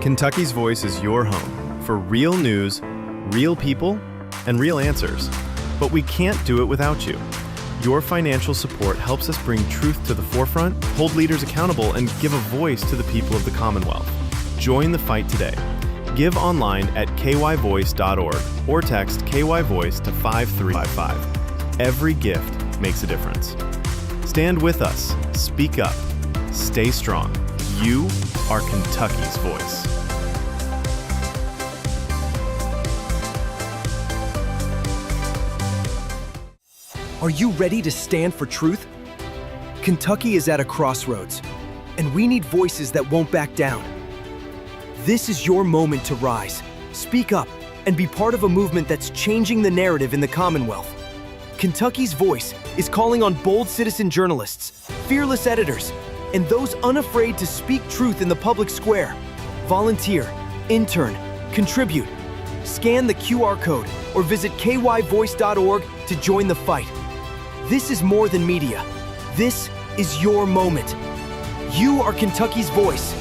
Kentucky's Voice is your home for real news, real people, and real answers. But we can't do it without you. Your financial support helps us bring truth to the forefront, hold leaders accountable, and give a voice to the people of the Commonwealth. Join the fight today. Give online at kyvoice.org or text KYVoice to 5355. Every gift makes a difference. Stand with us, speak up, stay strong. You are Kentucky's voice. Are you ready to stand for truth? Kentucky is at a crossroads, and we need voices that won't back down. This is your moment to rise, speak up, and be part of a movement that's changing the narrative in the Commonwealth. Kentucky's Voice is calling on bold citizen journalists, fearless editors, and those unafraid to speak truth in the public square. Volunteer, intern, contribute. Scan the QR code or visit kyvoice.org to join the fight. This is more than media. This is your moment. You are Kentucky's voice.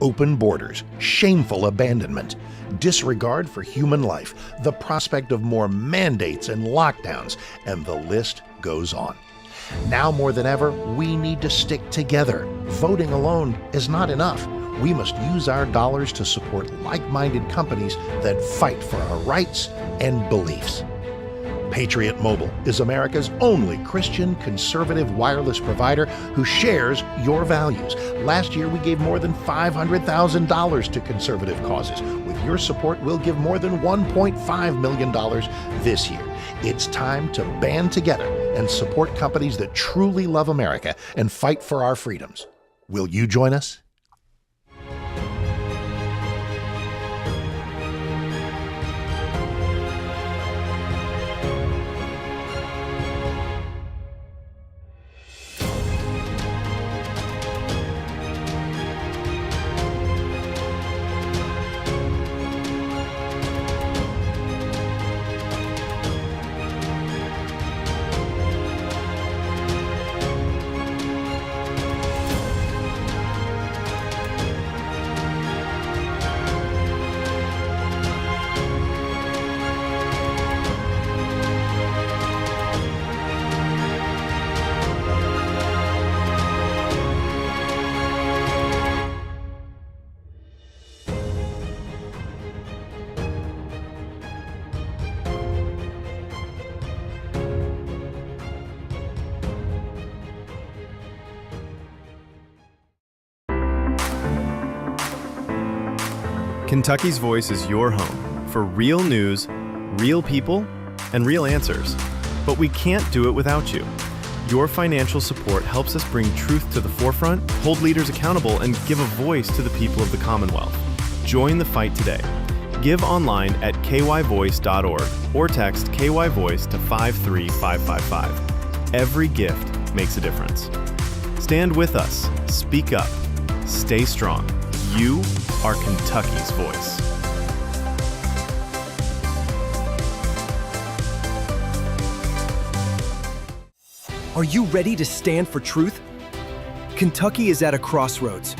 Open borders, shameful abandonment, disregard for human life, the prospect of more mandates and lockdowns, and the list goes on. Now more than ever, we need to stick together. Voting alone is not enough. We must use our dollars to support like-minded companies that fight for our rights and beliefs. Patriot Mobile is America's only Christian conservative wireless provider who shares your values. Last year, we gave more than $500,000 to conservative causes. With your support, we'll give more than $1.5 million this year. It's time to band together and support companies that truly love America and fight for our freedoms. Will you join us? Kentucky's Voice is your home for real news, real people, and real answers. But we can't do it without you. Your financial support helps us bring truth to the forefront, hold leaders accountable, and give a voice to the people of the Commonwealth. Join the fight today. Give online at kyvoice.org or text KYVoice to 53555. Every gift makes a difference. Stand with us, speak up, stay strong. You are Kentucky's voice. Are you ready to stand for truth? Kentucky is at a crossroads,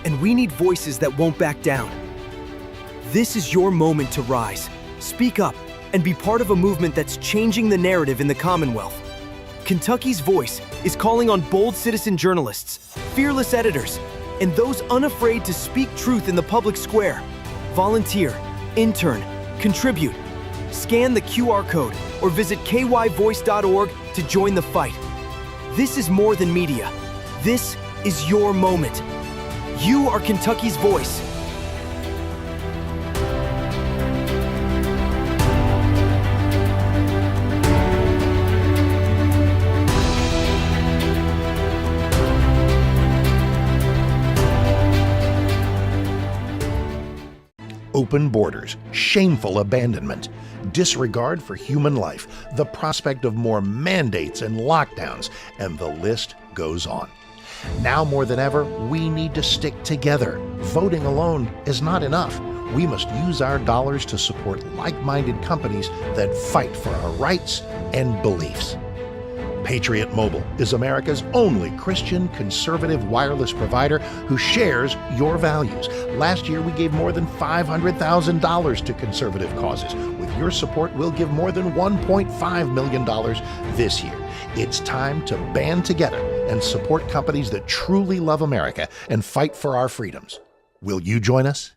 and we need voices that won't back down. This is your moment to rise, speak up, and be part of a movement that's changing the narrative in the Commonwealth. Kentucky's Voice is calling on bold citizen journalists, fearless editors, and those unafraid to speak truth in the public square. Volunteer, intern, contribute. Scan the QR code or visit kyvoice.org to join the fight. This is more than media. This is your moment. You are Kentucky's voice. Open borders, shameful abandonment, disregard for human life, the prospect of more mandates and lockdowns, and the list goes on. Now more than ever, we need to stick together. Voting alone is not enough. We must use our dollars to support like-minded companies that fight for our rights and beliefs. Patriot Mobile is America's only Christian conservative wireless provider who shares your values. Last year, we gave more than $500,000 to conservative causes. With your support, we'll give more than $1.5 million this year. It's time to band together and support companies that truly love America and fight for our freedoms. Will you join us?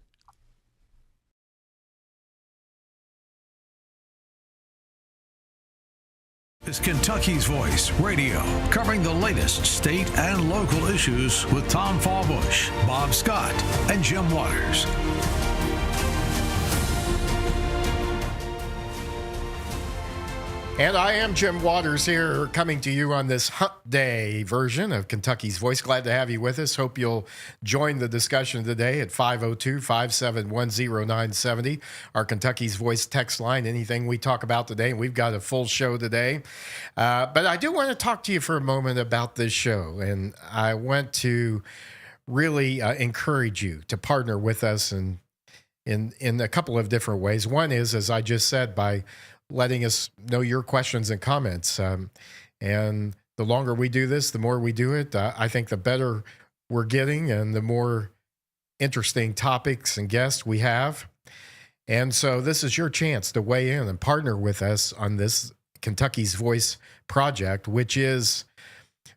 Is Kentucky's Voice Radio, covering the latest state and local issues with Tom Fallbush, Bob Scott, and Jim Waters. And I am Jim Waters here, coming to you on this Hump Day version of Kentucky's Voice. Glad to have you with us. Hope you'll join the discussion today at 502-571-0970, our Kentucky's Voice text line. Anything we talk about today, and we've got a full show today. But I do want to talk to you for a moment about this show, and I want to really encourage you to partner with us in a couple of different ways. One is, as I just said, by letting us know your questions and comments. And the longer we do this, the more we do it, I think the better we're getting and the more interesting topics and guests we have. And so this is your chance to weigh in and partner with us on this Kentucky's Voice project, which is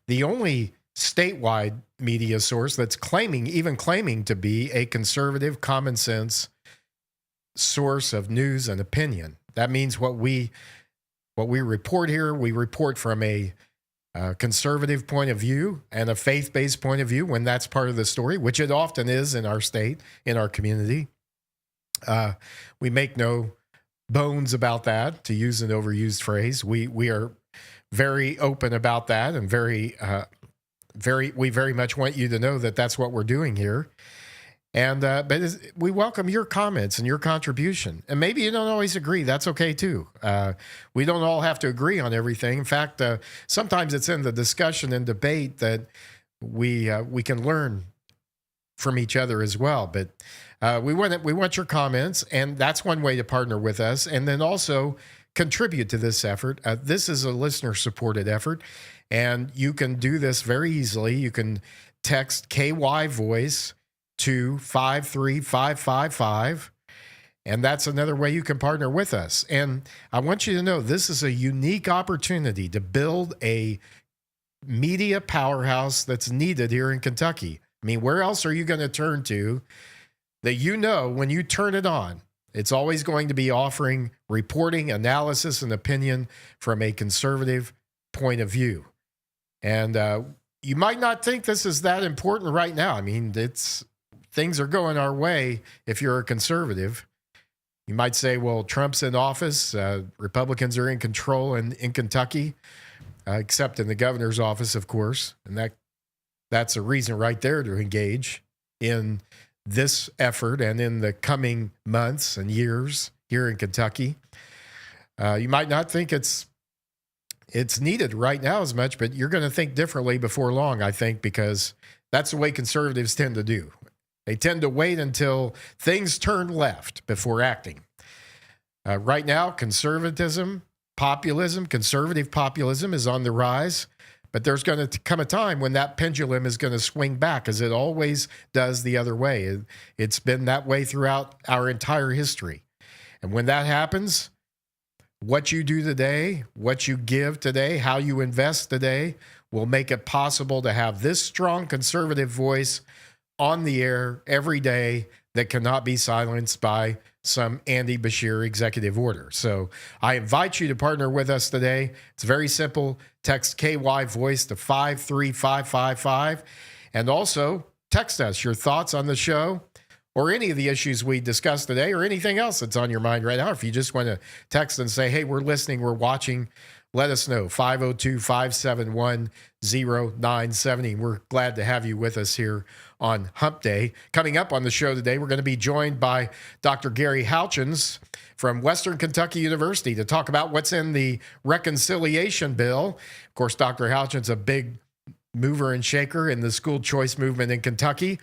the only statewide media source that's claiming to be a conservative, common sense source of news and opinion. That means what we report here, we report from a conservative point of view and a faith-based point of view when that's part of the story, which it often is in our state, in our community. We make no bones about that, to use an overused phrase. We are very open about that, and we very much want you to know that that's what we're doing here. And but we welcome your comments and your contribution. And maybe you don't always agree. That's okay, too. We don't all have to agree on everything. In fact, sometimes it's in the discussion and debate that we can learn from each other as well. But we want your comments, and that's one way to partner with us. And then also contribute to this effort. This is a listener-supported effort, and you can do this very easily. You can text KY Voice to 53555, and that's another way you can partner with us. And I want you to know this is a unique opportunity to build a media powerhouse that's needed here in Kentucky. I mean, where else are you going to turn to that when you turn it on, it's always going to be offering reporting, analysis, and opinion from a conservative point of view. And you might not think this is that important right now. I mean, things are going our way if you're a conservative. You might say, well, Trump's in office. Republicans are in control in Kentucky, except in the governor's office, of course. And that's a reason right there to engage in this effort and in the coming months and years here in Kentucky. You might not think it's needed right now as much, but you're going to think differently before long, I think, because that's the way conservatives tend to do. They tend to wait until things turn left before acting. Right now, conservative populism is on the rise, but there's going to come a time when that pendulum is going to swing back, as it always does the other way. It's been that way throughout our entire history. And when that happens, what you do today, what you give today, how you invest today will make it possible to have this strong conservative voice on the air every day that cannot be silenced by some Andy Bashir executive order. So I invite you to partner with us today. It's very simple. Text KY Voice to 53555, and also text us your thoughts on the show or any of the issues we discussed today or anything else that's on your mind right now. If you just want to text and say, hey, we're listening, we're watching, let us know. 502-571-0970. We're glad to have you with us here on Hump Day. Coming up on the show today, we're going to be joined by Dr. Gary Houchins from Western Kentucky University to talk about what's in the reconciliation bill. Of course, Dr. Houchins, a big mover and shaker in the school choice movement in Kentucky.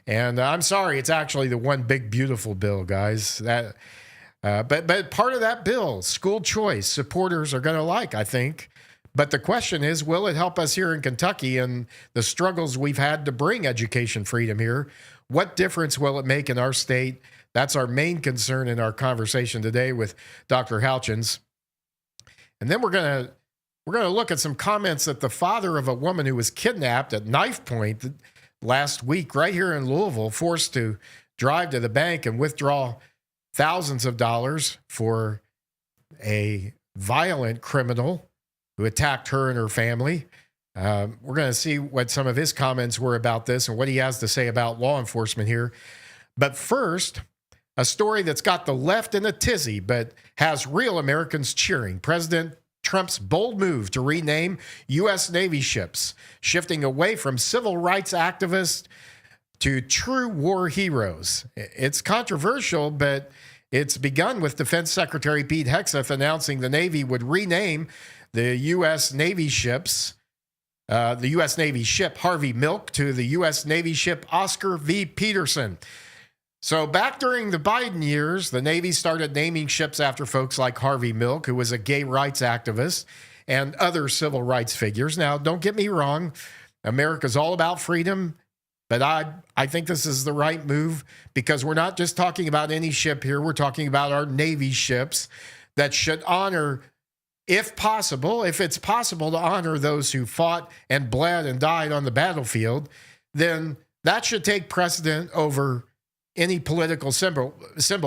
And I'm sorry, it's actually the one big, beautiful bill, guys. But part of that bill, school choice, supporters are going to like, I think. But the question is, will it help us here in Kentucky and the struggles we've had to bring education freedom here? What difference will it make in our state? That's our main concern in our conversation today with Dr. Houchins. And then we're going to look at some comments that the father of a woman who was kidnapped at knife point last week right here in Louisville, forced to drive to the bank and withdraw thousands of dollars for a violent criminal who attacked her and her family. We're going to see what some of his comments were about this and what he has to say about law enforcement here. But first, a story that's got the left in a tizzy, but has real Americans cheering. President Trump's bold move to rename U.S. Navy ships, shifting away from civil rights activists to true war heroes. It's controversial, but it's begun with Defense Secretary Pete Hegseth announcing the Navy would rename the U.S. Navy ships, the U.S. Navy ship Harvey Milk to the U.S. Navy ship Oscar V. Peterson. So back during the Biden years, the Navy started naming ships after folks like Harvey Milk, who was a gay rights activist, and other civil rights figures. Now, don't get me wrong, America's all about freedom, but I think this is the right move because we're not just talking about any ship here. We're talking about our Navy ships that should honor, if possible, if it's possible to honor those who fought and bled and died on the battlefield, then that should take precedent over any political symbol,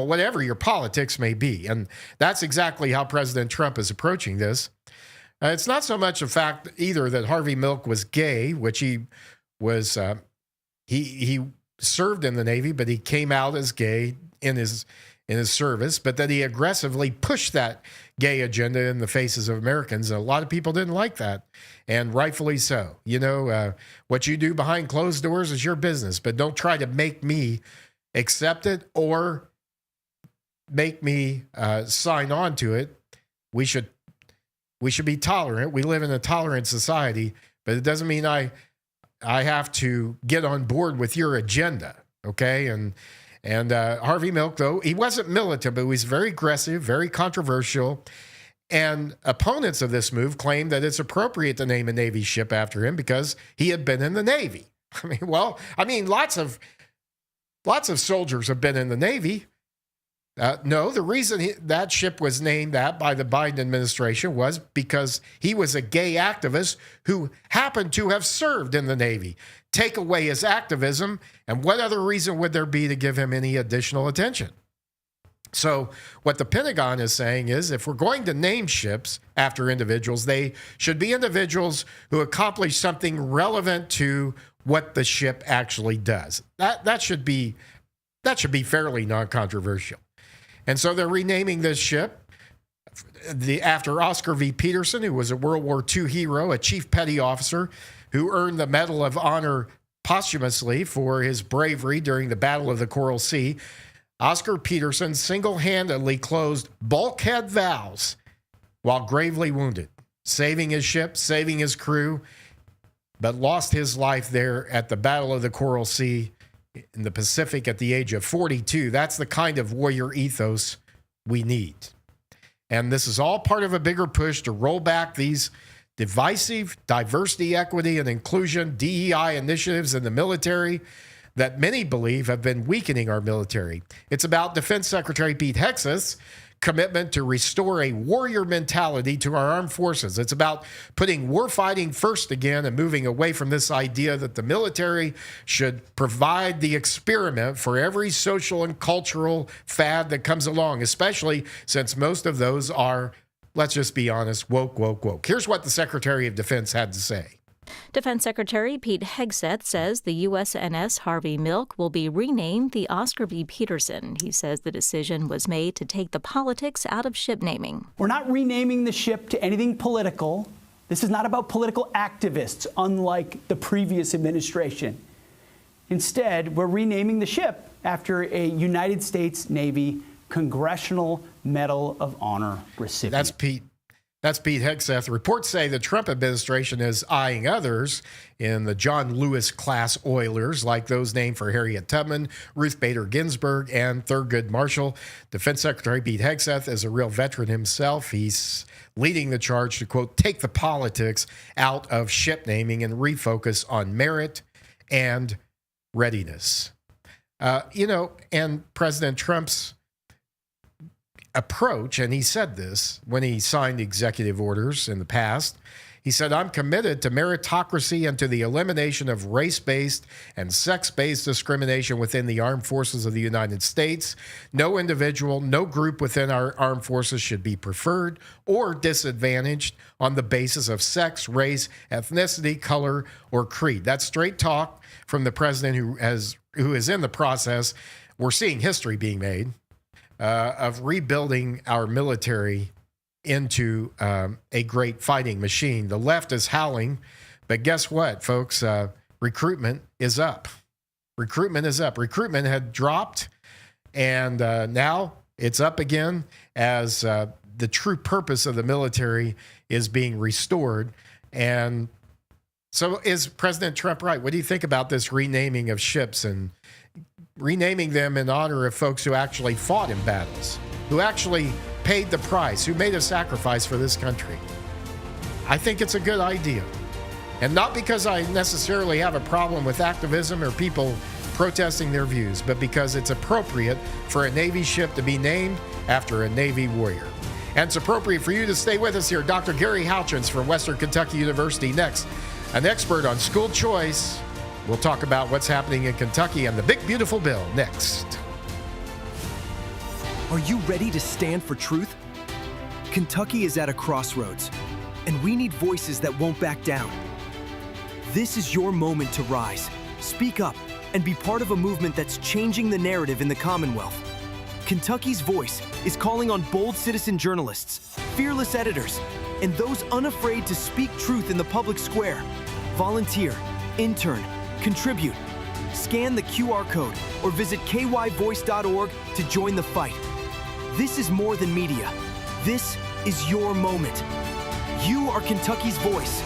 whatever your politics may be. And that's exactly how President Trump is approaching this. It's not so much a fact either that Harvey Milk was gay, which he was, he served in the Navy, but he came out as gay in his service, but that he aggressively pushed that gay agenda in the faces of Americans. And a lot of people didn't like that, and rightfully so. You know, what you do behind closed doors is your business, but don't try to make me accept it or make me sign on to it. We should be tolerant. We live in a tolerant society, but it doesn't mean I have to get on board with your agenda, okay? And Harvey Milk, though, he wasn't militant, but he was very aggressive, very controversial. And opponents of this move claim that it's appropriate to name a Navy ship after him because he had been in the Navy. Lots of soldiers have been in the Navy. No, the reason that ship was named that by the Biden administration was because he was a gay activist who happened to have served in the Navy. Take away his activism, and what other reason would there be to give him any additional attention? So what the Pentagon is saying is if we're going to name ships after individuals, they should be individuals who accomplish something relevant to what the ship actually does. That should be fairly non-controversial. And so they're renaming this ship after Oscar V. Peterson, who was a World War II hero, a chief petty officer who earned the Medal of Honor posthumously for his bravery during the Battle of the Coral Sea. Oscar Peterson single-handedly closed bulkhead valves while gravely wounded, saving his ship, saving his crew, but lost his life there at the Battle of the Coral Sea in the Pacific at the age of 42. That's the kind of warrior ethos we need. And this is all part of a bigger push to roll back these divisive diversity, equity, and inclusion DEI initiatives in the military that many believe have been weakening our military. It's about Defense Secretary Pete Hegseth's commitment to restore a warrior mentality to our armed forces. It's about putting warfighting first again and moving away from this idea that the military should provide the experiment for every social and cultural fad that comes along, especially since most of those are, let's just be honest, woke. Here's what the Secretary of Defense had to say. Defense Secretary Pete Hegseth says the USNS Harvey Milk will be renamed the Oscar V. Peterson. He says the decision was made to take the politics out of ship naming. We're not renaming the ship to anything political. This is not about political activists, unlike the previous administration. Instead, we're renaming the ship after a United States Navy Congressional Medal of Honor recipient. That's Pete. That's Pete Hegseth. Reports say the Trump administration is eyeing others in the John Lewis class oilers, like those named for Harriet Tubman, Ruth Bader Ginsburg, and Thurgood Marshall. Defense Secretary Pete Hegseth is a real veteran himself. He's leading the charge to, quote, take the politics out of ship naming and refocus on merit and readiness. And President Trump's approach, and he said this when he signed executive orders in the past, he said, I'm committed to meritocracy and to the elimination of race-based and sex-based discrimination within the armed forces of the United States. No individual, no group within our armed forces should be preferred or disadvantaged on the basis of sex, race, ethnicity, color, or creed. That's straight talk from the president who is in the process. We're seeing history being made of rebuilding our military into a great fighting machine. The left is howling, but guess what, folks? Recruitment is up. Recruitment is up. Recruitment had dropped, and now it's up again as the true purpose of the military is being restored. And so is President Trump right? What do you think about this renaming of ships and renaming them in honor of folks who actually fought in battles, who actually paid the price, who made a sacrifice for this country? I think it's a good idea. And not because I necessarily have a problem with activism or people protesting their views, but because it's appropriate for a Navy ship to be named after a Navy warrior. And it's appropriate for you to stay with us here. Dr. Gary Houchins from Western Kentucky University next. An expert on school choice. We'll talk about what's happening in Kentucky and the big, beautiful bill next. Are you ready to stand for truth? Kentucky is at a crossroads, and we need voices that won't back down. This is your moment to rise, speak up, and be part of a movement that's changing the narrative in the Commonwealth. Kentucky's Voice is calling on bold citizen journalists, fearless editors, and those unafraid to speak truth in the public square. Volunteer, intern, contribute. Scan the QR code or visit kyvoice.org to join the fight. This is more than media. This is your moment. You are Kentucky's voice.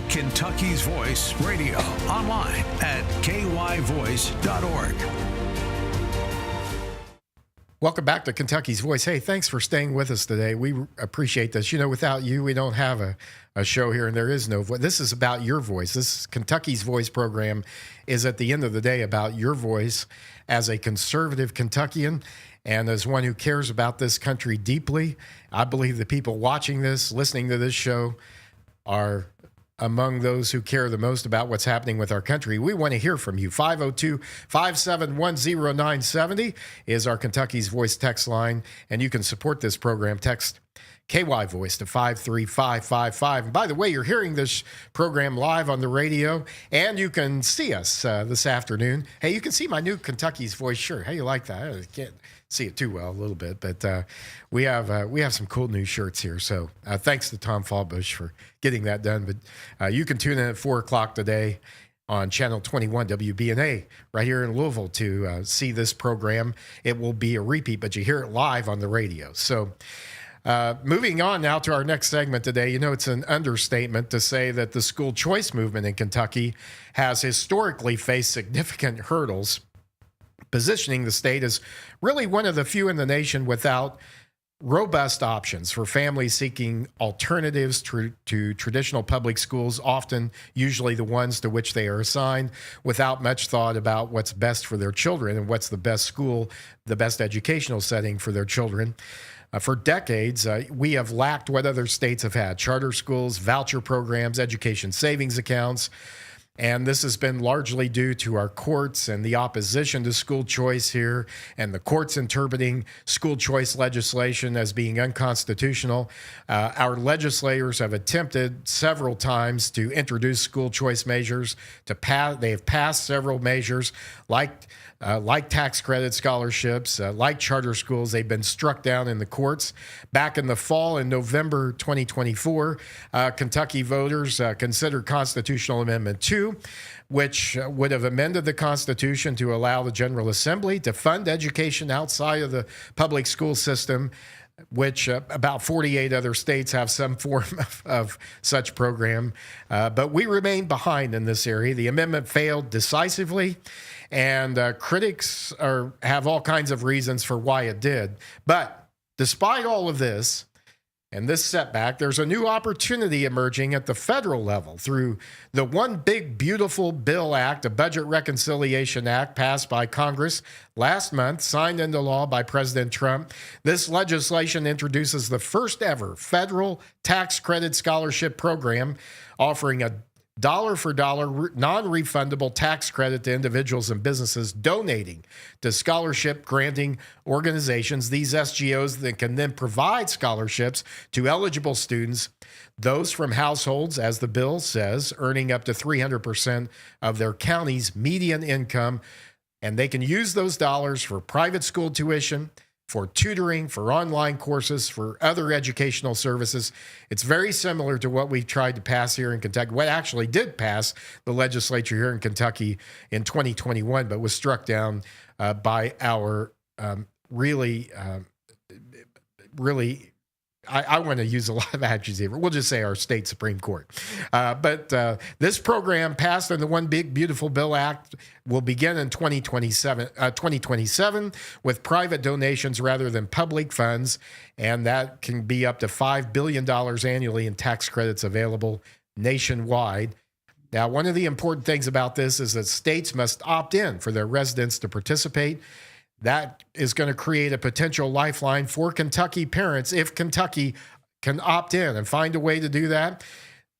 Kentucky's Voice Radio, online at kyvoice.org. Welcome back to Kentucky's Voice. Hey, thanks for staying with us today. We appreciate this. You know, without you, we don't have a show here, and there is no voice. This is about your voice. This Kentucky's Voice program is, at the end of the day, about your voice as a conservative Kentuckian and as one who cares about this country deeply. I believe the people watching this, listening to this show, are among those who care the most about what's happening with our country. We want to hear from you. 502-571-0970 is our Kentucky's Voice text line, and you can support this program. Text KY Voice to 53555. And by the way, you're hearing this program live on the radio, and you can see us this afternoon. Hey, you can see my new Kentucky's Voice shirt. How you like that? I can't see it too well a little bit, but we have some cool new shirts here. So thanks to Tom Fallbush for getting that done. But you can tune in at 4 o'clock today on Channel 21 WBNA right here in Louisville to see this program. It will be a repeat, but you hear it live on the radio. So moving on now to our next segment today. You know, it's an understatement to say that the school choice movement in Kentucky has historically faced significant hurdles, positioning the state as really one of the few in the nation without robust options for families seeking alternatives to traditional public schools, usually the ones to which they are assigned, without much thought about what's best for their children and what's the best school, the best educational setting for their children. For decades, we have lacked what other states have had: charter schools, voucher programs, education savings accounts. And this has been largely due to our courts and the opposition to school choice here, and the courts interpreting school choice legislation as being unconstitutional. Our legislators have attempted several times to introduce school choice measures. They have passed several measures like tax credit scholarships, like charter schools. They've been struck down in the courts. Back in the fall, in November 2024, Kentucky voters considered Constitutional Amendment 2, which would have amended the Constitution to allow the General Assembly to fund education outside of the public school system, which about 48 other states have some form of such program. But we remain behind in this area. The amendment failed decisively, and critics have all kinds of reasons for why it did. But despite all of this and this setback, there's a new opportunity emerging at the federal level through the One Big Beautiful Bill Act, a Budget Reconciliation Act passed by Congress last month, signed into law by President Trump. This legislation introduces the first ever federal tax credit scholarship program, offering a dollar-for-dollar, non-refundable tax credit to individuals and businesses donating to scholarship granting organizations. These SGOs that can then provide scholarships to eligible students, those from households, as the bill says, earning up to 300% of their county's median income. And they can use those dollars for private school tuition, for tutoring, for online courses, for other educational services. It's very similar to what we tried to pass here in Kentucky, what actually did pass the legislature here in Kentucky in 2021, but was struck down by our I want to use a lot of adjectives here. We'll just say our state Supreme Court. But this program passed in the One Big Beautiful Bill Act will begin in 2027 with private donations rather than public funds. And that can be up to $5 billion annually in tax credits available nationwide. Now, one of the important things about this is that states must opt in for their residents to participate. That is going to create a potential lifeline for Kentucky parents if Kentucky can opt in and find a way to do that.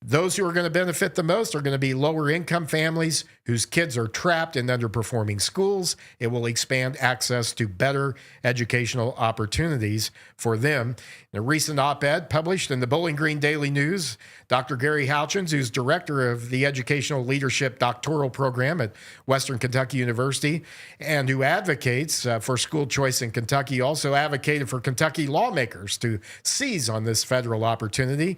Those who are going to benefit the most are going to be lower income families whose kids are trapped in underperforming schools. It will expand access to better educational opportunities for them. In a recent op-ed published in the Bowling Green Daily News, Dr. Gary Houchins, who's director of the Educational Leadership Doctoral Program at Western Kentucky University and who advocates for school choice in Kentucky, also advocated for Kentucky lawmakers to seize on this federal opportunity.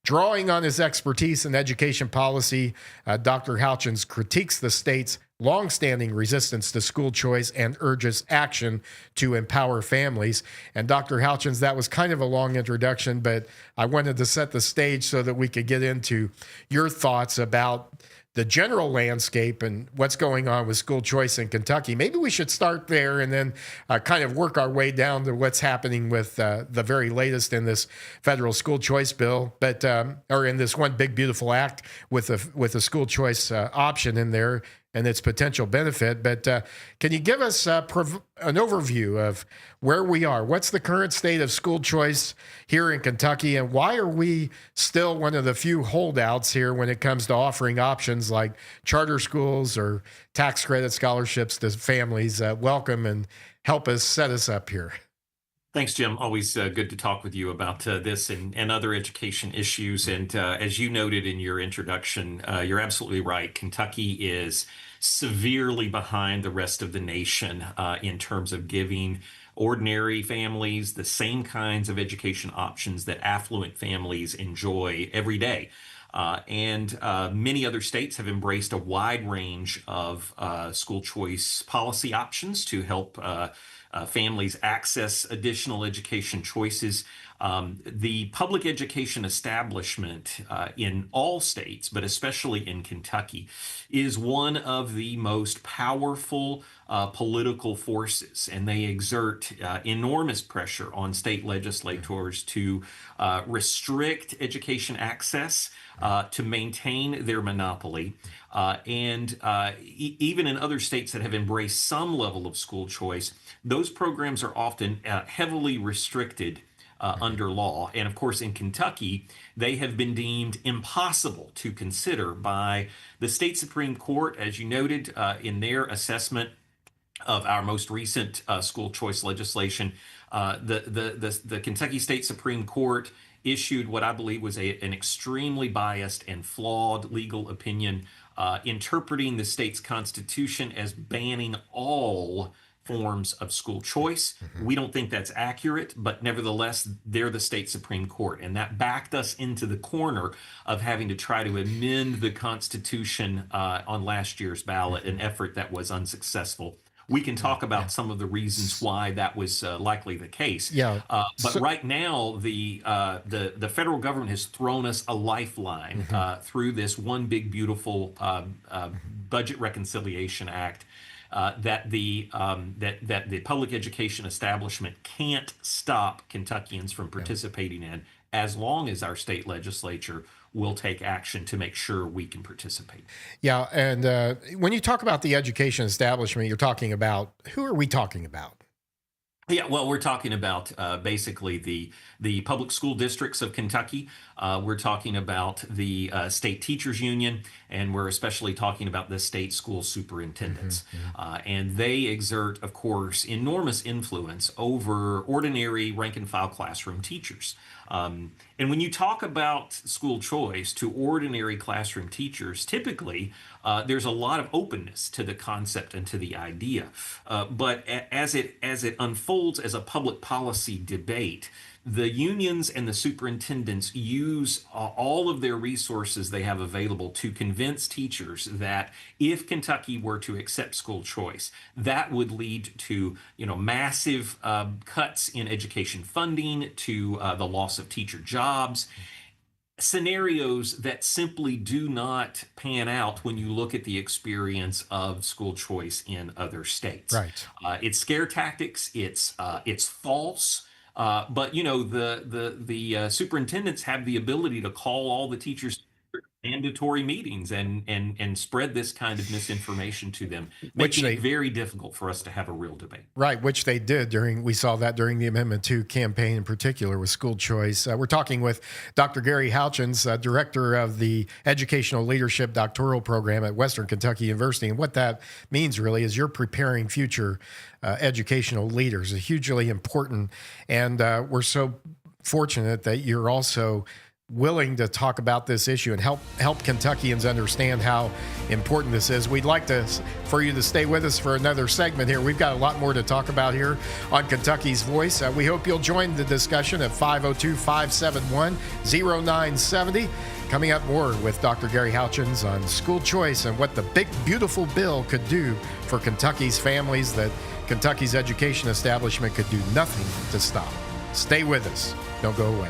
Drawing on his expertise in education policy, Dr. Houchins critiques the state's longstanding resistance to school choice and urges action to empower families. And Dr. Houchins, that was kind of a long introduction, but I wanted to set the stage so that we could get into your thoughts about the general landscape and what's going on with school choice in Kentucky. Maybe we should start there and then kind of work our way down to what's happening with the very latest in this federal school choice bill, but or in this one big beautiful act with the school choice option in there and its potential benefit. But can you give us an overview of where we are? What's the current state of school choice here in Kentucky, and why are we still one of the few holdouts here when it comes to offering options like charter schools or tax credit scholarships to families? Welcome and help us set us up here. Thanks, Jim. Always good to talk with you about this and other education issues. And as you noted in your introduction, you're absolutely right. Kentucky is severely behind the rest of the nation in terms of giving ordinary families the same kinds of education options that affluent families enjoy every day. And many other states have embraced a wide range of school choice policy options to help families access additional education choices. The public education establishment in all states, but especially in Kentucky, is one of the most powerful political forces, and they exert enormous pressure on state legislators to restrict education access, to maintain their monopoly. Even in other states that have embraced some level of school choice, those programs are often heavily restricted under law. And of course, in Kentucky, they have been deemed impossible to consider by the state Supreme Court, as you noted in their assessment of our most recent school choice legislation. The Kentucky State Supreme Court issued what I believe was an extremely biased and flawed legal opinion, interpreting the state's constitution as banning all forms of school choice. We don't think that's accurate, but nevertheless, they're the state Supreme Court. And that backed us into the corner of having to try to amend the Constitution on last year's ballot, an effort that was unsuccessful. We can talk about some of the reasons why that was likely the case. But right now, the federal government has thrown us a lifeline through this one big beautiful budget reconciliation act that the public education establishment can't stop Kentuckians from participating in, as long as our state legislature will take action to make sure we can participate. Yeah, and when you talk about the education establishment, you're talking about, who are we talking about? Yeah, well, we're talking about basically the public school districts of Kentucky. We're talking about the state teachers union, and we're especially talking about the state school superintendents. And they exert, of course, enormous influence over ordinary rank and file classroom teachers. And when you talk about school choice to ordinary classroom teachers, typically there's a lot of openness to the concept and to the idea. But as it unfolds as a public policy debate, the unions and the superintendents use all of their resources they have available to convince teachers that if Kentucky were to accept school choice, that would lead to massive cuts in education funding, to the loss of teacher jobs. Scenarios that simply do not pan out when you look at the experience of school choice in other states. Right. It's scare tactics. It's false. But the superintendents have the ability to call all the teachers to mandatory meetings and spread this kind of misinformation to them, making it very difficult for us to have a real debate. Right, which they did we saw that during the Amendment 2 campaign in particular with school choice. We're talking with Dr. Gary Houchins, director of the Educational Leadership Doctoral Program at Western Kentucky University. And what that means really is you're preparing future educational leaders, hugely important. And we're so fortunate that you're also willing to talk about this issue and help Kentuckians understand how important this is. We'd like for you to stay with us for another segment here. We've got a lot more to talk about here on Kentucky's Voice. We hope you'll join the discussion at 502-571-0970. Coming up more with Dr. Gary Houchins on school choice and what the big, beautiful bill could do for Kentucky's families that Kentucky's education establishment could do nothing to stop. Stay with us. Don't go away.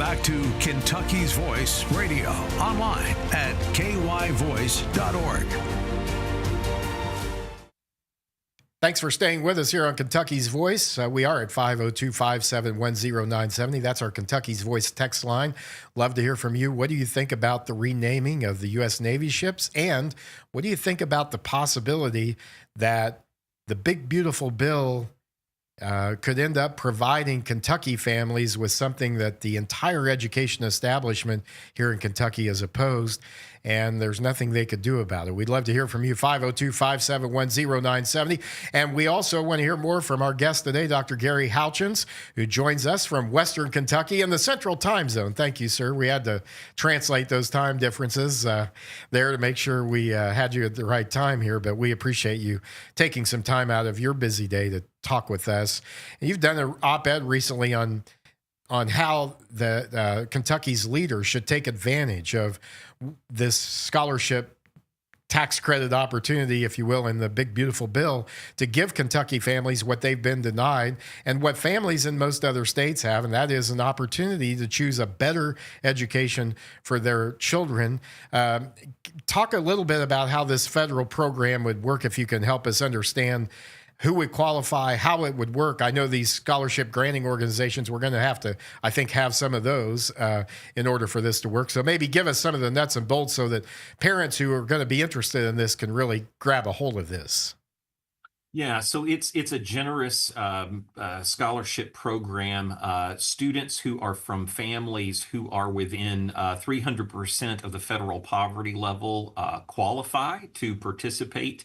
back to Kentucky's Voice Radio online at kyvoice.org. Thanks for staying with us here on Kentucky's Voice. We are at 502-571-0970. That's our Kentucky's Voice text line. Love to hear from you. What do you think about the renaming of the U.S. Navy ships? And what do you think about the possibility that the big, beautiful bill could end up providing Kentucky families with something that the entire education establishment here in Kentucky is opposed, and there's nothing they could do about it? We'd love to hear from you, 502-571-0970. And we also want to hear more from our guest today, Dr. Gary Houchins, who joins us from Western Kentucky in the Central Time Zone. Thank you, sir. We had to translate those time differences there to make sure we had you at the right time here, but we appreciate you taking some time out of your busy day to talk with us. And you've done an op-ed recently on how the Kentucky's leaders should take advantage of this scholarship tax credit opportunity, if you will, in the big, beautiful bill to give Kentucky families what they've been denied and what families in most other states have, and that is an opportunity to choose a better education for their children. Talk a little bit about how this federal program would work, if you can help us understand who would qualify, how it would work. I know these scholarship granting organizations, we're going to have to, I think, have some of those in order for this to work. So maybe give us some of the nuts and bolts so that parents who are going to be interested in this can really grab a hold of this. Yeah, so it's a generous scholarship program. Students who are from families who are within 300% of the federal poverty level qualify to participate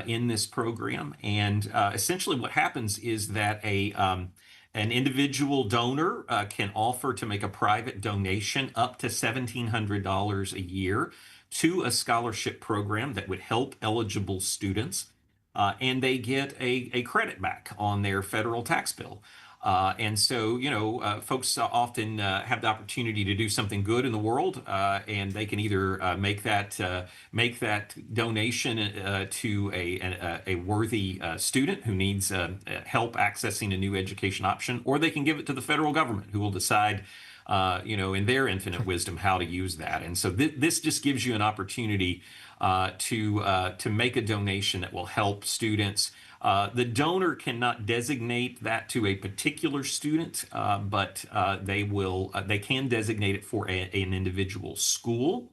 in this program. And essentially what happens is that an individual donor can offer to make a private donation up to $1,700 a year to a scholarship program that would help eligible students. And they get a credit back on their federal tax bill. And so, folks often have the opportunity to do something good in the world, and they can either make that donation to a worthy student who needs help accessing a new education option, or they can give it to the federal government, who will decide, in their infinite wisdom, how to use that. And so this just gives you an opportunity to make a donation that will help students. The donor cannot designate that to a particular student, but they can designate it for an individual school.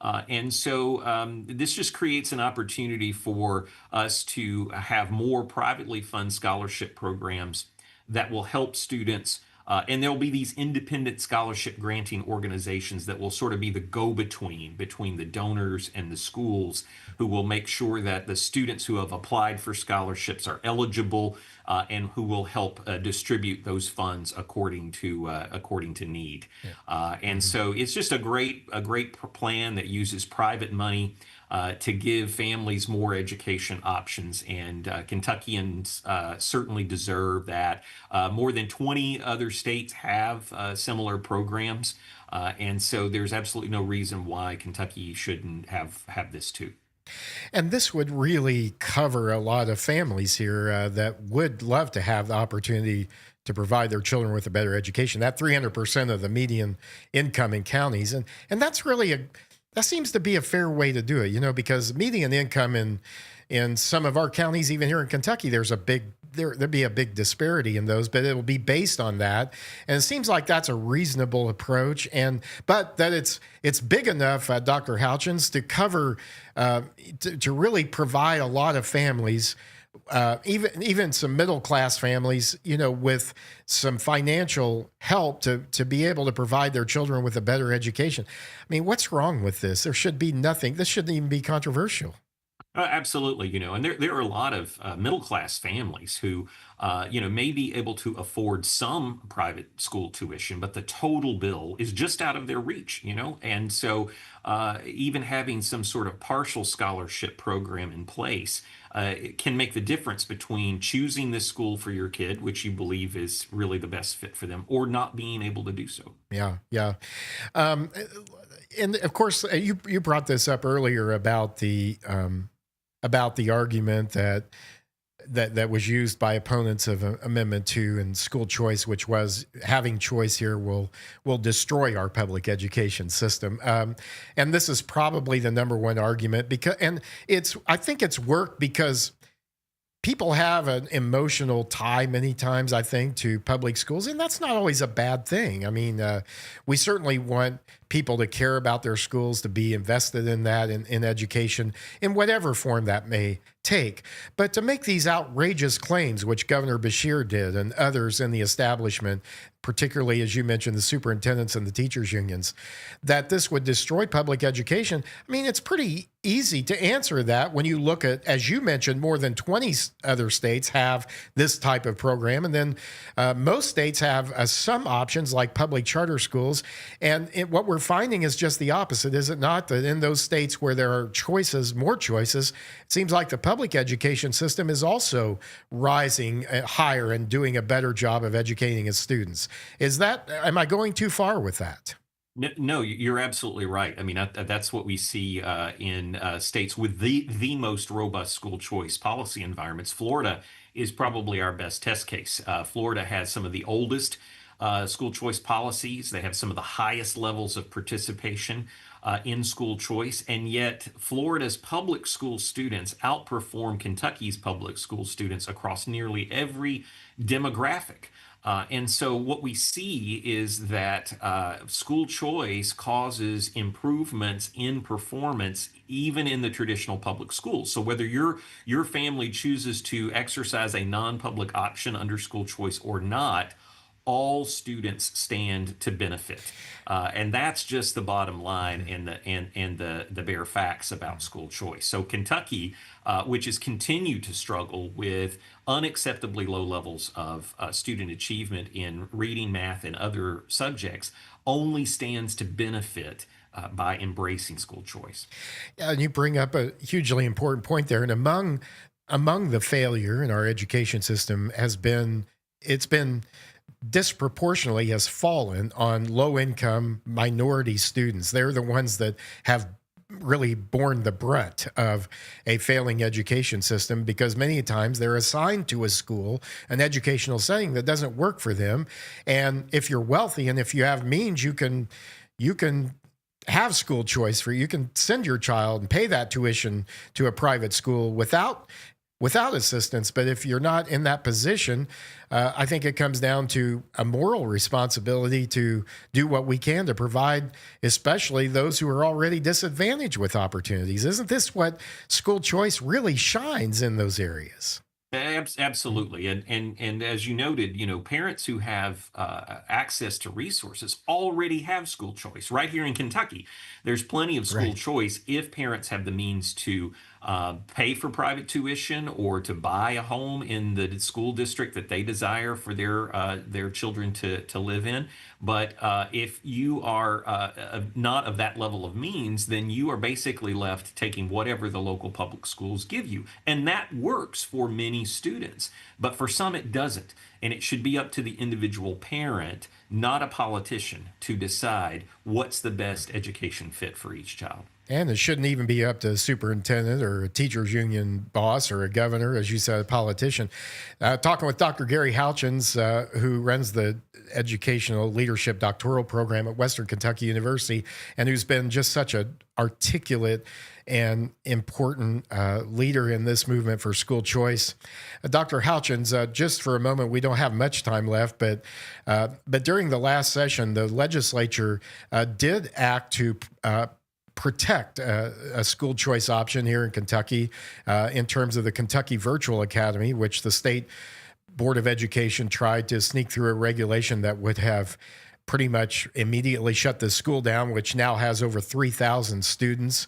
And so this just creates an opportunity for us to have more privately funded scholarship programs that will help students. And there'll be these independent scholarship granting organizations that will sort of be the go-between between the donors and the schools, who will make sure that the students who have applied for scholarships are eligible, and who will help distribute those funds according to need. Yeah. And so it's just a great plan that uses private money to give families more education options, and Kentuckians certainly deserve that. More than 20 other states have similar programs, and so there's absolutely no reason why Kentucky shouldn't have this too. And this would really cover a lot of families here that would love to have the opportunity to provide their children with a better education. That 300% of the median income in counties, and that's really that seems to be a fair way to do it, because median income in some of our counties, even here in Kentucky, there'd be a big disparity in those, but it'll be based on that. And it seems like that's a reasonable approach, but that it's big enough, Dr. Houchins, to cover, to really provide a lot of families, even some middle-class families, with some financial help to be able to provide their children with a better education. I mean, what's wrong with this? There should be nothing. This shouldn't even be controversial. Absolutely, and there are a lot of middle-class families who, may be able to afford some private school tuition, but the total bill is just out of their reach, and so even having some sort of partial scholarship program in place it can make the difference between choosing this school for your kid, which you believe is really the best fit for them, or not being able to do so. Yeah. And of course, you brought this up earlier about the argument that that was used by opponents of Amendment 2 and school choice, which was having choice here will destroy our public education system. And this is probably the number one argument I think it's worked because people have an emotional tie many times, I think, to public schools, and that's not always a bad thing. I mean, we certainly want people to care about their schools, to be invested in that, in education, in whatever form that may take. But to make these outrageous claims, which Governor Beshear did and others in the establishment, particularly, as you mentioned, the superintendents and the teachers unions, that this would destroy public education. I mean, it's pretty easy to answer that when you look at, as you mentioned, more than 20 other states have this type of program. And then most states have some options like public charter schools. And what we're finding is just the opposite, is it not? That in those states where there are choices, more choices, it seems like the public education system is also rising higher and doing a better job of educating its students. Am I going too far with that? No, you're absolutely right. I mean, that's what we see in states with the most robust school choice policy environments. Florida is probably our best test case. Florida has some of the oldest school choice policies. They have some of the highest levels of participation in school choice, and yet Florida's public school students outperform Kentucky's public school students across nearly every demographic. And so what we see is that school choice causes improvements in performance even in the traditional public schools. So whether your family chooses to exercise a non-public option under school choice or not, all students stand to benefit. And that's just the bottom line and the bare facts about school choice. So Kentucky, which has continued to struggle with unacceptably low levels of student achievement in reading, math, and other subjects, only stands to benefit by embracing school choice. Yeah, and you bring up a hugely important point there. And among the failure in our education system it's been disproportionately has fallen on low-income minority students. They're the ones that have really borne the brunt of a failing education system because many times they're assigned to a school, an educational setting that doesn't work for them. And if you're wealthy and if you have means, you can have school choice you can send your child and pay that tuition to a private school without assistance. But if you're not in that position, I think it comes down to a moral responsibility to do what we can to provide, especially those who are already disadvantaged with opportunities. Isn't this what school choice really shines in those areas? Absolutely, and as you noted, parents who have access to resources already have school choice. Right here in Kentucky, there's plenty of school Right. choice if parents have the means to pay for private tuition or to buy a home in the school district that they desire for their children to live in. But if you are not of that level of means, then you are basically left taking whatever the local public schools give you, and that works for many students. But for some, it doesn't, and it should be up to the individual parent, not a politician, to decide what's the best education fit for each child. And it shouldn't even be up to a superintendent or a teachers union boss or a governor, as you said, a politician. Talking with Dr. Gary Houchins, who runs the Educational Leadership Doctoral Program at Western Kentucky University, and who's been just such an articulate and important leader in this movement for school choice. Dr. Houchins, just for a moment, we don't have much time left, but during the last session, the legislature did act to protect a school choice option here in Kentucky in terms of the Kentucky Virtual Academy, which the state Board of Education tried to sneak through a regulation that would have pretty much immediately shut the school down, which now has over 3,000 students.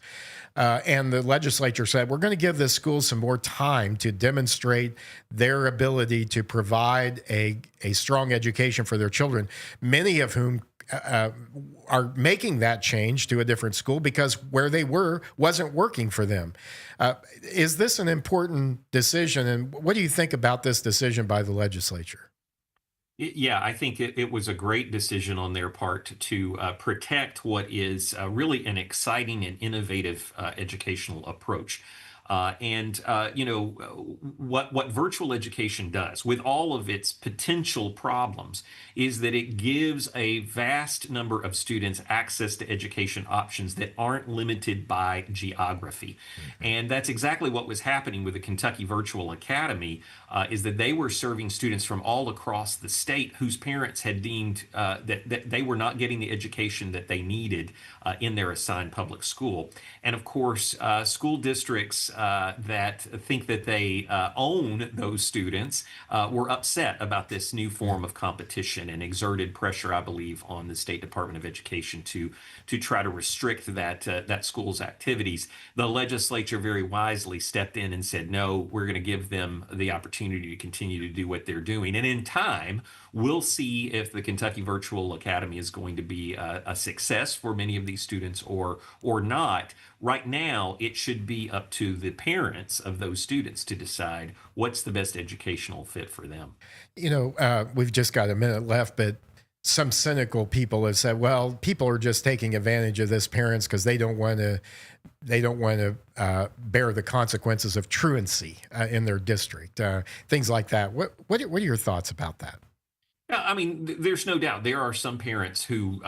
And the legislature said, we're going to give this school some more time to demonstrate their ability to provide a strong education for their children, many of whom are making that change to a different school because where they were wasn't working for them. Is this an important decision? And what do you think about this decision by the legislature? Yeah, I think it was a great decision on their part to protect what is really an exciting and innovative educational approach. What virtual education does, with all of its potential problems, is that it gives a vast number of students access to education options that aren't limited by geography. And that's exactly what was happening with the Kentucky Virtual Academy, is that they were serving students from all across the state whose parents had deemed that they were not getting the education that they needed in their assigned public school. And of course, school districts that think that they own those students were upset about this new form of competition and exerted pressure, I believe, on the State Department of Education to try to restrict that school's activities. The legislature very wisely stepped in and said, no, we're going to give them the opportunity to continue to do what they're doing. And in time, we'll see if the Kentucky Virtual Academy is going to be a success for many of these students or not. Right now, it should be up to the parents of those students to decide what's the best educational fit for them. We've just got a minute left, but some cynical people have said, well, people are just taking advantage of this, parents, because they don't want to bear the consequences of truancy in their district, things like that. What are your thoughts about that? I mean, there's no doubt there are some parents who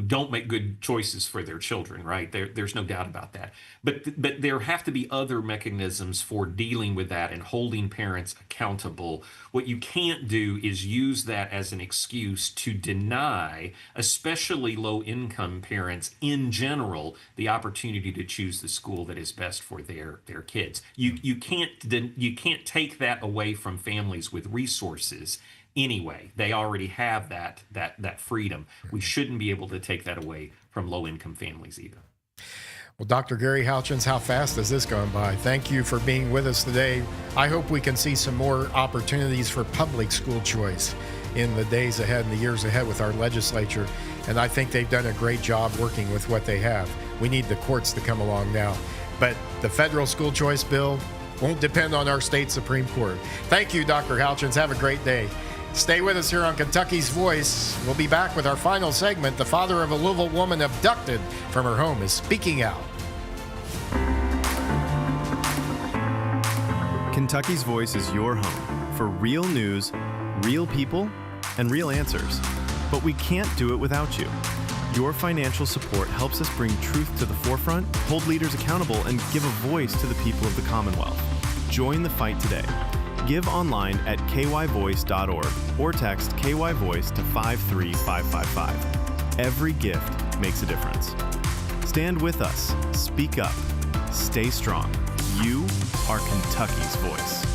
don't make good choices for their children, right? There's no doubt about that. But there have to be other mechanisms for dealing with that and holding parents accountable. What you can't do is use that as an excuse to deny, especially low-income parents in general, the opportunity to choose the school that is best for their kids. You can't take that away from families with resources. Anyway, they already have that freedom. We shouldn't be able to take that away from low-income families either. Well, Dr. Gary Houchins, how fast has this gone by? Thank you for being with us today. I hope we can see some more opportunities for public school choice in the days ahead and the years ahead with our legislature. And I think they've done a great job working with what they have. We need the courts to come along now. But the federal school choice bill won't depend on our state Supreme Court. Thank you, Dr. Houchins. Have a great day. Stay with us here on Kentucky's Voice. We'll be back with our final segment. The father of a Louisville woman abducted from her home is speaking out. Kentucky's Voice is your home for real news, real people, and real answers. But we can't do it without you. Your financial support helps us bring truth to the forefront, hold leaders accountable, and give a voice to the people of the Commonwealth. Join the fight today. Give online at kyvoice.org or text KYVoice to 53555. Every gift makes a difference. Stand with us. Speak up. Stay strong. You are Kentucky's voice.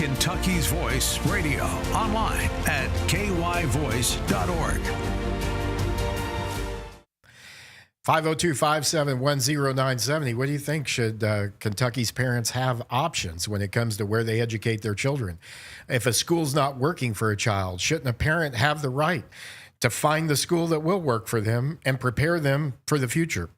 Kentucky's Voice Radio, online at kyvoice.org. 502-571-0970. What do you think? Should Kentucky's parents have options when it comes to where they educate their children? If a school's not working for a child, shouldn't a parent have the right to find the school that will work for them and prepare them for the future?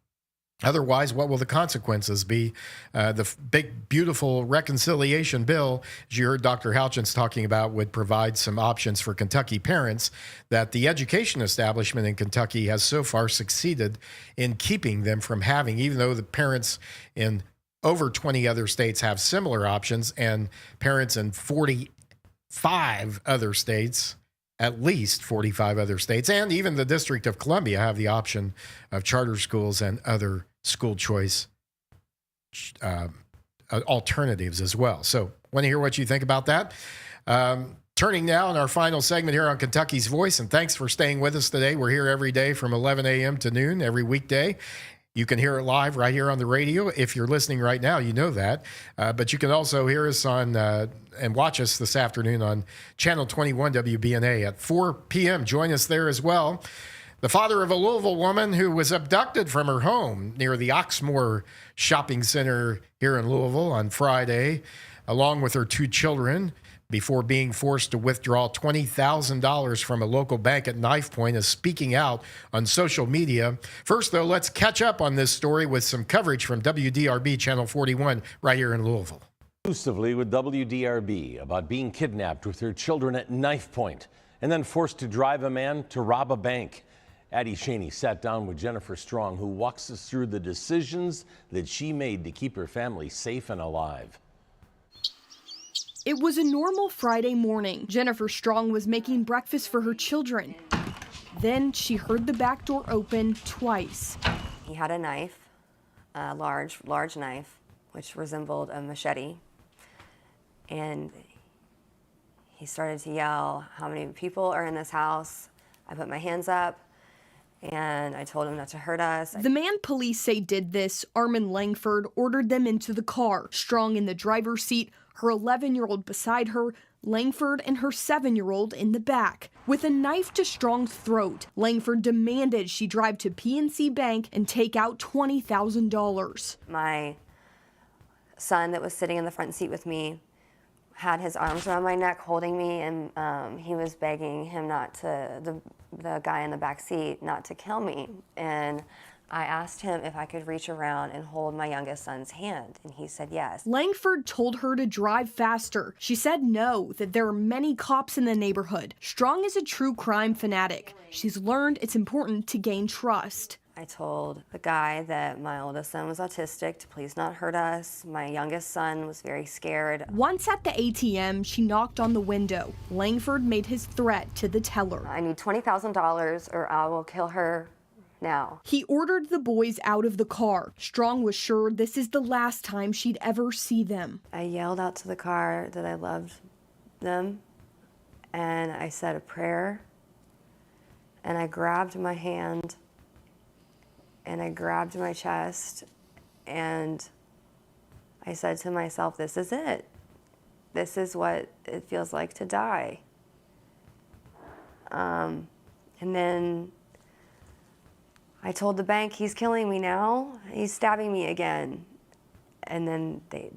Otherwise, what will the consequences be? The big, beautiful reconciliation bill, as you heard Dr. Houchins talking about, would provide some options for Kentucky parents that the education establishment in Kentucky has so far succeeded in keeping them from having, even though the parents in over 20 other states have similar options, and parents in 45 other states, at least 45 other states, and even the District of Columbia have the option of charter schools and other school choice alternatives as well. So want to hear what you think about that. Turning now in our final segment here on Kentucky's Voice, and thanks for staying with us today. We're here every day from 11 a.m. to noon every weekday. You can hear it live right here on the radio. If you're listening right now, you know that. But you can also hear us on and watch us this afternoon on Channel 21 WBNA at 4 p.m. Join us there as well. The father of a Louisville woman who was abducted from her home near the Oxmoor Shopping Center here in Louisville on Friday, along with her 2 children, before being forced to withdraw $20,000 from a local bank at knife point, is speaking out on social media. First, though, let's catch up on this story with some coverage from WDRB Channel 41 right here in Louisville. Exclusively with WDRB about being kidnapped with her children at knife point and then forced to drive a man to rob a bank. Addie Cheney sat down with Jennifer Strong, who walks us through the decisions that she made to keep her family safe and alive. It was a normal Friday morning. Jennifer Strong was making breakfast for her children. Then she heard the back door open twice. He had a knife, a large knife, which resembled a machete. And he started to yell, "How many people are in this house?" I put my hands up and I told him not to hurt us. The man police say did this, Armin Langford, ordered them into the car. Strong in the driver's seat, her 11-year-old beside her, Langford and her 7-year-old in the back. With a knife to Strong's throat, Langford demanded she drive to PNC Bank and take out $20,000. My son that was sitting in the front seat with me had his arms around my neck holding me, and he was begging him not to, the guy in the back seat, not to kill me. And I asked him if I could reach around and hold my youngest son's hand, and he said yes. Langford told her to drive faster. She said no, that there are many cops in the neighborhood. Strong is a true crime fanatic. She's learned it's important to gain trust. I told the guy that my oldest son was autistic to please not hurt us. My youngest son was very scared. Once at the ATM, she knocked on the window. Langford made his threat to the teller. I need $20,000 or I will kill her now. He ordered the boys out of the car. Strong was sure this is the last time she'd ever see them. I yelled out to the car that I loved them, and I said a prayer, and I grabbed my hand, and I grabbed my chest, and I said to myself, this is it. This is what it feels like to die. And then I told the bank, he's killing me now. He's stabbing me again. And then they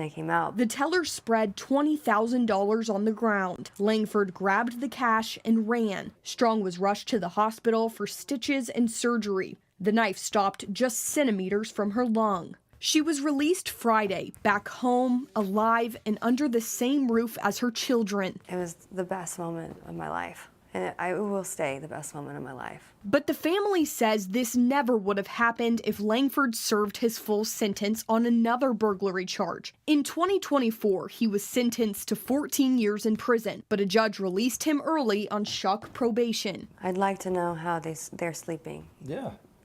came out. The teller spread $20,000 on the ground. Langford grabbed the cash and ran. Strong was rushed to the hospital for stitches and surgery. The knife stopped just centimeters from her lung. She was released Friday, back home, alive, and under the same roof as her children. It was the best moment of my life, and it will stay the best moment of my life. But the family says this never would have happened if Langford served his full sentence on another burglary charge. In 2024, he was sentenced to 14 years in prison, but a judge released him early on shock probation. I'd like to know how they're sleeping.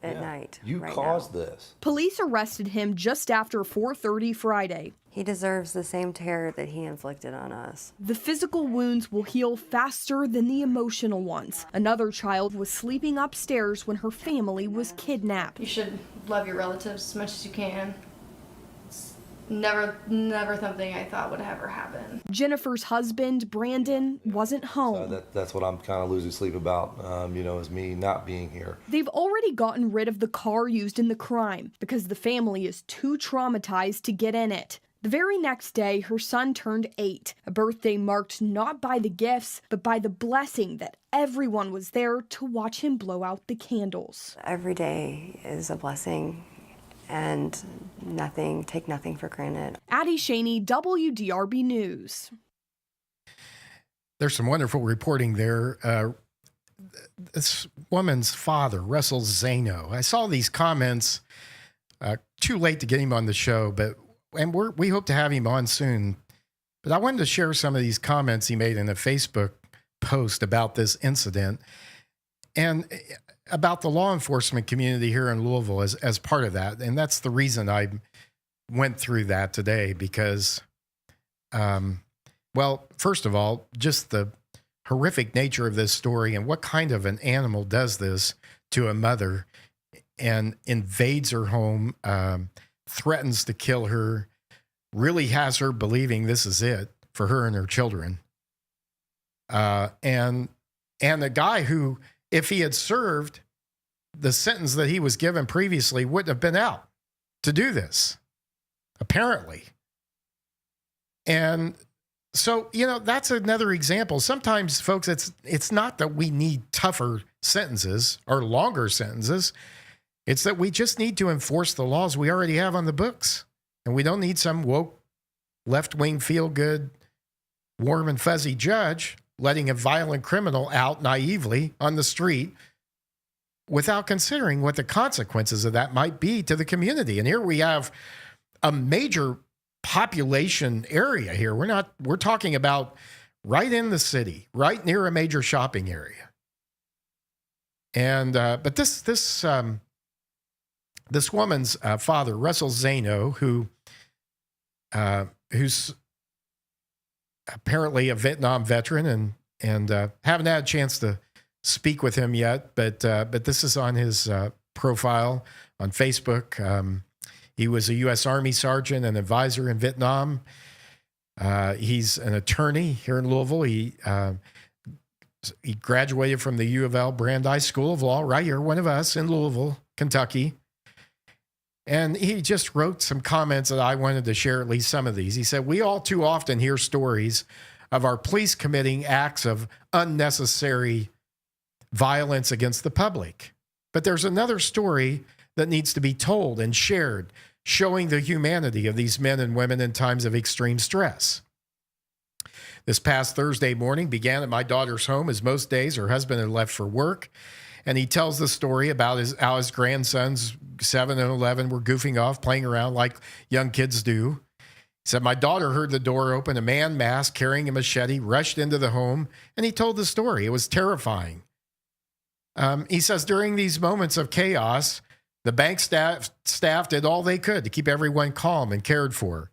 At night. You right caused now. this. Police arrested him just after 4:30 Friday. He deserves the same terror that he inflicted on us. The physical wounds will heal faster than the emotional ones. Another child was sleeping upstairs when her family was kidnapped. You should love your relatives as much as you can. Never something I thought would ever happen. Jennifer's husband, Brandon, wasn't home. That's what I'm kind of losing sleep about, is me not being here. They've already gotten rid of the car used in the crime because the family is too traumatized to get in it. The very next day, her son turned 8, a birthday marked not by the gifts, but by the blessing that everyone was there to watch him blow out the candles. Every day is a blessing, and take nothing for granted. Addie Shaney, WDRB News. There's some wonderful reporting there. This woman's father, Russell Zano. I saw these comments. Too late to get him on the show, and we hope to have him on soon. But I wanted to share some of these comments he made in a Facebook post about this incident and about the law enforcement community here in Louisville as part of that. And that's the reason I went through that today because, first of all, just the horrific nature of this story and what kind of an animal does this to a mother and invades her home, threatens to kill her, really has her believing this is it for her and her children. And the guy who, if he had served the sentence that he was given previously, wouldn't have been out to do this, apparently. And so, that's another example. Sometimes, folks, it's not that we need tougher sentences or longer sentences. It's that we just need to enforce the laws we already have on the books. And we don't need some woke, left-wing, feel-good, warm and fuzzy judge letting a violent criminal out naively on the street without considering what the consequences of that might be to the community. And here we have a major population area here. We're talking about right in the city, right near a major shopping area. And, but this woman's father, Russell Zano, who's apparently a Vietnam veteran and haven't had a chance to speak with him yet, but this is on his profile on Facebook. He was a U.S. Army sergeant and advisor in Vietnam. He's an attorney here in Louisville. He graduated from the U of L Brandeis School of Law right here, one of us in Louisville, Kentucky. And he just wrote some comments that I wanted to share, at least some of these. He said, "We all too often hear stories of our police committing acts of unnecessary violence against the public. But there's another story that needs to be told and shared, showing the humanity of these men and women in times of extreme stress. This past Thursday morning began at my daughter's home, as most days her husband had left for work. And he tells the story about how his grandsons, 7 and 11, were goofing off, playing around like young kids do. He said, my daughter heard the door open, a man masked, carrying a machete, rushed into the home, and he told the story. It was terrifying. He says, during these moments of chaos, the bank staff did all they could to keep everyone calm and cared for.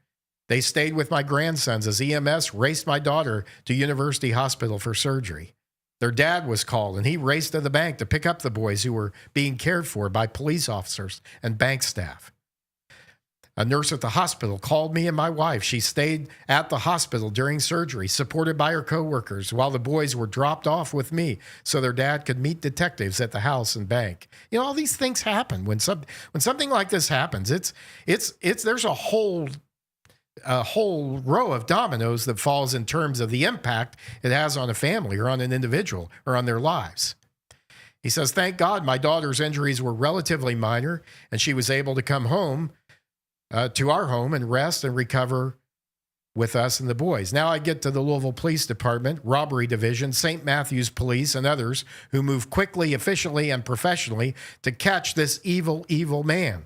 They stayed with my grandsons as EMS raced my daughter to University Hospital for surgery. Their dad was called, and he raced to the bank to pick up the boys who were being cared for by police officers and bank staff. A nurse at the hospital called me and my wife. She stayed at the hospital during surgery, supported by her coworkers, while the boys were dropped off with me so their dad could meet detectives at the house and bank. You know, all these things happen when something like this happens. There's a whole row of dominoes that falls in terms of the impact it has on a family or on an individual or on their lives. He says, thank God my daughter's injuries were relatively minor and she was able to come home to our home and rest and recover with us and the boys. Now I get to the Louisville Police Department, Robbery Division, St. Matthews Police, and others who move quickly, efficiently, and professionally to catch this evil, evil man.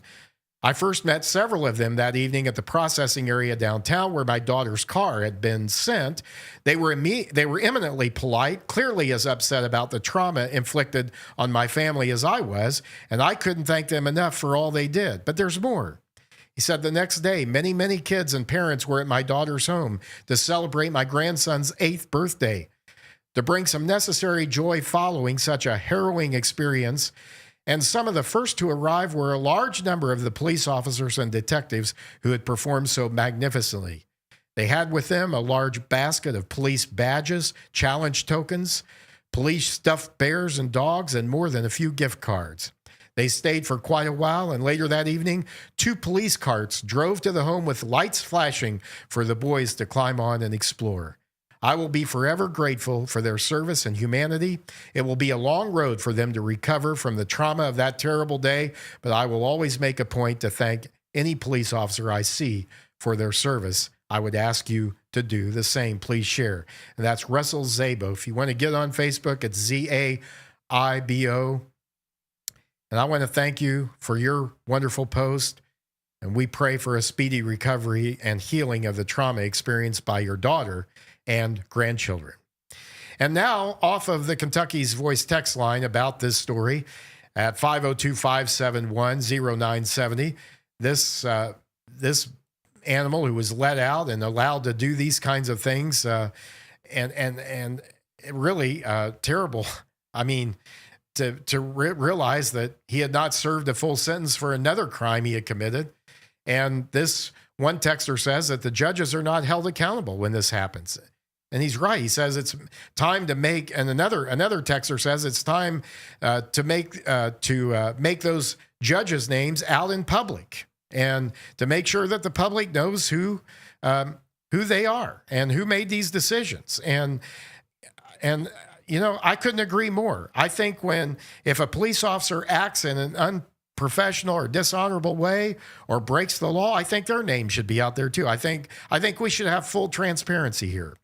I first met several of them that evening at the processing area downtown where my daughter's car had been sent. They were eminently polite, clearly as upset about the trauma inflicted on my family as I was, and I couldn't thank them enough for all they did. But there's more. He said the next day, many, many kids and parents were at my daughter's home to celebrate my grandson's 8th birthday, to bring some necessary joy following such a harrowing experience. And some of the first to arrive were a large number of the police officers and detectives who had performed so magnificently. They had with them a large basket of police badges, challenge tokens, police stuffed bears and dogs, and more than a few gift cards. They stayed for quite a while, and later that evening, 2 police carts drove to the home with lights flashing for the boys to climb on and explore. I will be forever grateful for their service and humanity. It will be a long road for them to recover from the trauma of that terrible day, but I will always make a point to thank any police officer I see for their service. I would ask you to do the same. Please share. And that's Russell Zabo. If you want to get on Facebook, it's ZAIBO. And I want to thank you for your wonderful post. And we pray for a speedy recovery and healing of the trauma experienced by your daughter and grandchildren. And now, off of the Kentucky's Voice text line about this story at 502-571-0970, this animal who was let out and allowed to do these kinds of things, and really terrible. I mean, to realize that he had not served a full sentence for another crime he had committed. And this one texter says that the judges are not held accountable when this happens. And he's right. He says it's time to make, and another texter says it's time to make those judges' names out in public, and to make sure that the public knows who they are and who made these decisions. And you know, I couldn't agree more. I think if a police officer acts in an unprofessional or dishonorable way or breaks the law, I think their name should be out there too. I think we should have full transparency here.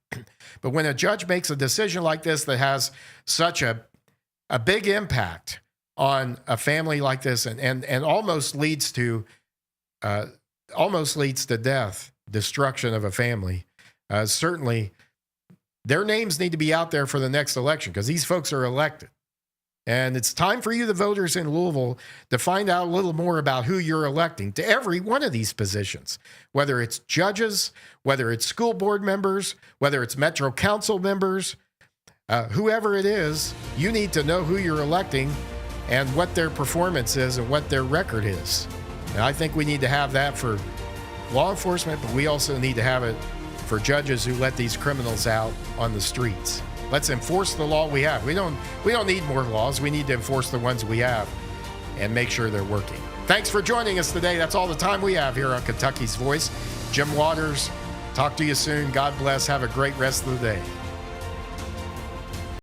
But when a judge makes a decision like this that has such a big impact on a family like this, and almost leads to death, destruction of a family, certainly their names need to be out there for the next election, because these folks are elected. And it's time for you, the voters in Louisville, to find out a little more about who you're electing to every one of these positions, whether it's judges, whether it's school board members, whether it's Metro Council members, whoever it is. You need to know who you're electing and what their performance is and what their record is. And I think we need to have that for law enforcement, but we also need to have it for judges who let these criminals out on the streets. Let's enforce the law we have. We don't need more laws. We need to enforce the ones we have and make sure they're working. Thanks for joining us today. That's all the time we have here on Kentucky's Voice. Jim Waters, talk to you soon. God bless. Have a great rest of the day.